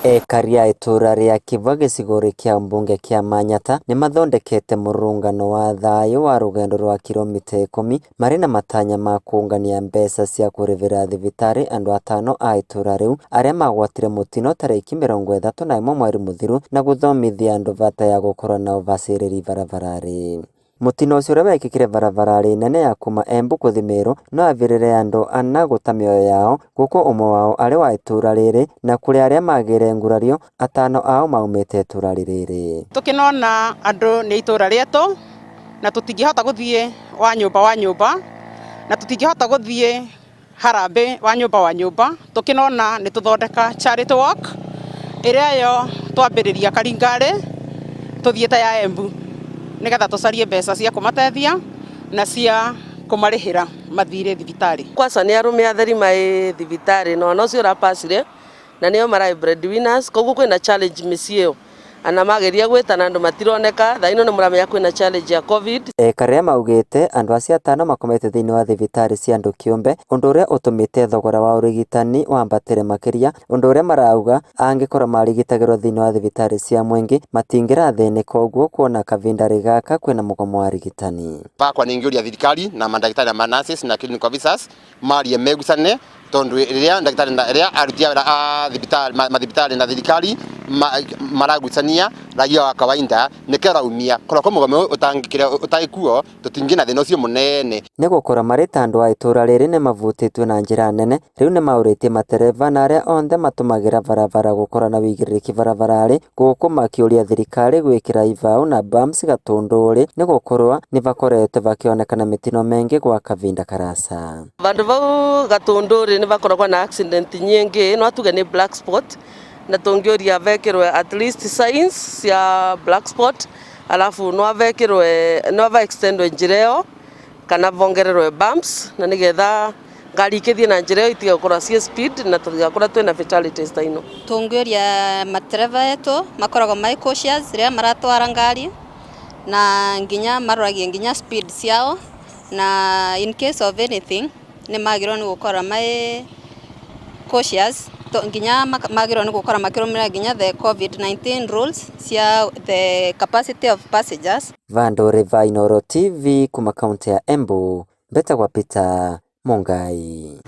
Aikari a itura ria Kivwe gĩcigo kia mbunge kia Manyata nĩ mathondekete mũrũngano wa thayũ wa rũgendo rwa kilomita 10 marĩ na matanya ma kũngania mbeca cia kũrĩhĩra thibitarĩ andũ atano a itura riu arĩa magwatire mũtino tarĩki 31 mweri mũthiru na gũthomithia andũ bata ya gũkorwo na ũbacĩrĩri barabararĩ. Mũtino ũcio ũrĩa wekĩkire barabararĩ nene ya kuma Embu gũthiĩ Meru no avirire andũ ana gũta mĩoyo yao, gũkũ ũmwe wao arĩ wa itura rĩrĩ na kũrĩ arĩa magĩire ngurario atano ao maumĩte itura rĩrĩ. Tũkĩnona andũ nĩ itura rĩetũ na tũtingĩhota gũthiĩ wa nyũmba na tũtingĩhota gũthiĩ harambĩ wa nyũmba tũkĩnona nĩ tũthondeka charity walk ĩrĩa yo twambĩrĩria Karingarĩ tũthiĩte ya Embu nĩgetha tũcarie mbeca cia kũmateithia na cia kũmarĩhĩra mathirĩ thibitarĩ. Kwanza nĩ arũme atheri mai thibitarĩ no ũcio ũrapacire na nĩo maraĩ breadwinners koguo kwĩna challenge mĩciĩ ĩyo ana mageria gwĩtana andũ matironeka thaa ino nĩ mũramenya kwĩna challenge ya covid. Aikari maugĩte andũ acio atano makomete thĩinĩ wa thibitarĩ cia andũ kĩũmbe ũndũ ũrĩa ũtũmĩte thogora wa ũrigitani wambatĩre makĩria, ũndũ ũrĩa marauga angĩkorwo marigitagĩrwo thĩinĩ wa thibitarĩ cia mũingĩ matingĩrathĩnĩka ũguo kuona kavindarĩ gaka kwĩna mũgomo wa arigitani. Bakwa ningĩũria thirikari na mandagĩtarĩ na nurses na clinical officers marie megusane tondu rĩrĩa ndagĩtarĩ rĩrĩa aruti a thibitarĩ na thirikari maragusania raia wa kawaida nĩkeraumia korwo mũgomo ũtangĩkuo tũtingĩ na thĩna ũcio mũnene. Nĩ gũkora marĩ ta andũ a itura rĩrĩ nĩ mavutĩtio na njĩra nene, rĩu nĩ maũrĩtie matereva na arĩa othe matũmagĩra barabara gũkorwo na wĩigĩrĩrĩki barabararĩ, gũkũ makĩũria thirikari gwĩkĩra ibau na bumps gatũndũrĩ nĩ gũkorwo nĩ bakoretwo bakĩonekana mĩtino mengĩ gwa kavinda karasa. Vandu vau gatũndũrĩ nĩ bakoragwo na accident nyingĩ no tuge nĩ black spot na tũngĩũria vekĩrwe at least signs cia black spot alafu no extendwe njĩra ĩyo kana vongererwe bumps na nĩgetha ngari ikĩthiĩ na njĩra ĩyo itigakorwo cia speed na tũtigakorwo twĩna fatalities ta ino. Tũngĩũria matereva yetu makoragwo mai cautious rĩrĩa maratwara ngari na nginya maroragia nginya speed ciao na in case of anything nĩ magĩrĩirwo nĩ gũkorwo mai cautious nginya magĩrĩirwo nĩ gũkorwo makĩrũmĩrĩra nginya the COVID-19 rules cia the capacity of passengers. Vandore Vainoro TV kuma kaunti ya Embu, Betagwa Peter Mungai.